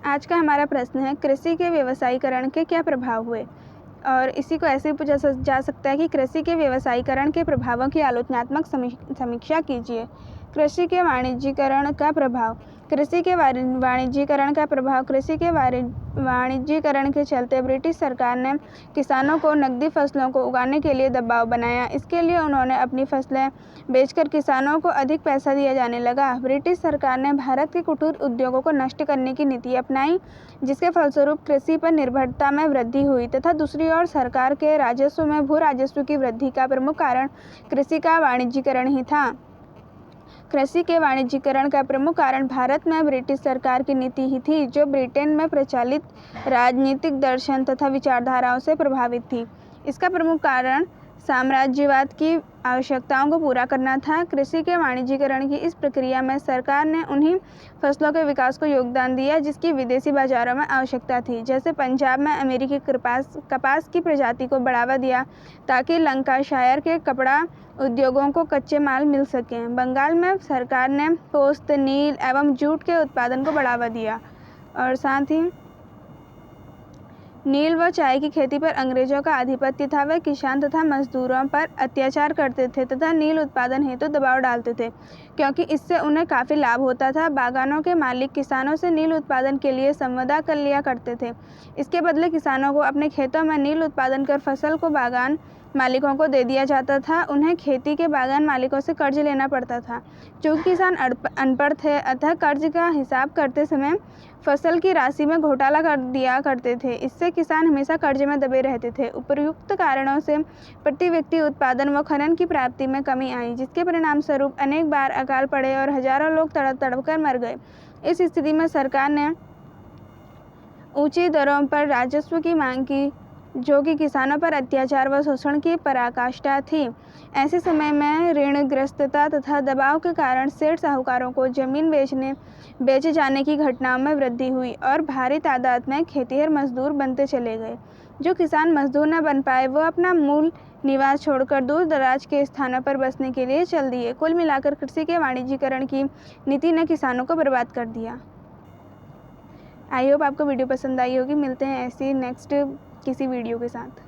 आज का हमारा प्रश्न है, कृषि के व्यवसायीकरण के क्या प्रभाव हुए? और इसी को ऐसे भी पूछा जा सकता है कि कृषि के व्यवसायीकरण के प्रभावों की आलोचनात्मक समीक्षा कीजिए। कृषि के वाणिज्यीकरण का प्रभाव। कृषि के वाणिज्यीकरण का प्रभाव। कृषि के वाणिज्यीकरण के चलते ब्रिटिश सरकार ने किसानों को नकदी फसलों को उगाने के लिए दबाव बनाया। इसके लिए उन्होंने अपनी फसलें बेचकर किसानों को अधिक पैसा दिया जाने लगा। ब्रिटिश सरकार ने भारत के कुटीर उद्योगों को नष्ट करने की नीति अपनाई, जिसके फलस्वरूप कृषि पर निर्भरता में वृद्धि हुई तथा दूसरी ओर सरकार के राजस्व में भू राजस्व की वृद्धि का प्रमुख कारण कृषि का वाणिज्यीकरण ही था। कृषि के वाणिज्यीकरण का प्रमुख कारण भारत में ब्रिटिश सरकार की नीति ही थी, जो ब्रिटेन में प्रचलित राजनीतिक दर्शन तथा विचारधाराओं से प्रभावित थी। इसका प्रमुख कारण साम्राज्यवाद की आवश्यकताओं को पूरा करना था। कृषि के वाणिज्यीकरण की इस प्रक्रिया में सरकार ने उन्हीं फसलों के विकास को योगदान दिया जिसकी विदेशी बाजारों में आवश्यकता थी। जैसे पंजाब में अमेरिकी कपास की प्रजाति को बढ़ावा दिया ताकि लंकाशायर के कपड़ा उद्योगों को कच्चे माल मिल सकें। बंगाल में सरकार ने पोस्त, नील एवं जूट के उत्पादन को बढ़ावा दिया और साथ ही नील व चाय की खेती पर अंग्रेजों का आधिपत्य था। वे किसान तथा मजदूरों पर अत्याचार करते थे तथा नील उत्पादन हेतु दबाव डालते थे, क्योंकि इससे उन्हें काफ़ी लाभ होता था। बागानों के मालिक किसानों से नील उत्पादन के लिए संविदा कर लिया करते थे। इसके बदले किसानों को अपने खेतों में नील उत्पादन कर फसल को बागान मालिकों को दे दिया जाता था। उन्हें खेती के बागान मालिकों से कर्ज लेना पड़ता था। चूँकि किसान अनपढ़ थे, अतः कर्ज का हिसाब करते समय फसल की राशि में घोटाला कर दिया करते थे। इससे किसान हमेशा कर्ज में दबे रहते थे। उपर्युक्त कारणों से प्रति व्यक्ति उत्पादन व खनन की प्राप्ति में कमी आई, जिसके परिणाम स्वरूप अनेक बार अकाल पड़े और हजारों लोग तड़प तड़प कर मर गए। इस स्थिति में सरकार ने ऊंची दरों पर राजस्व की मांग की, जो कि किसानों पर अत्याचार व शोषण की पराकाष्ठा थी। ऐसे समय में ऋणग्रस्तता तथा दबाव के कारण सेठ साहूकारों को जमीन बेचे जाने की घटनाओं में वृद्धि हुई और भारी तादाद में खेतिहर मजदूर बनते चले गए। जो किसान मजदूर न बन पाए, वो अपना मूल निवास छोड़कर दूर दराज के स्थानों पर बसने के लिए चल दिए। कुल मिलाकर कृषि के वाणिज्यीकरण की नीति ने किसानों को बर्बाद कर दिया। आई होप आपको वीडियो पसंद आई होगी। मिलते हैं ऐसी नेक्स्ट किसी वीडियो के साथ।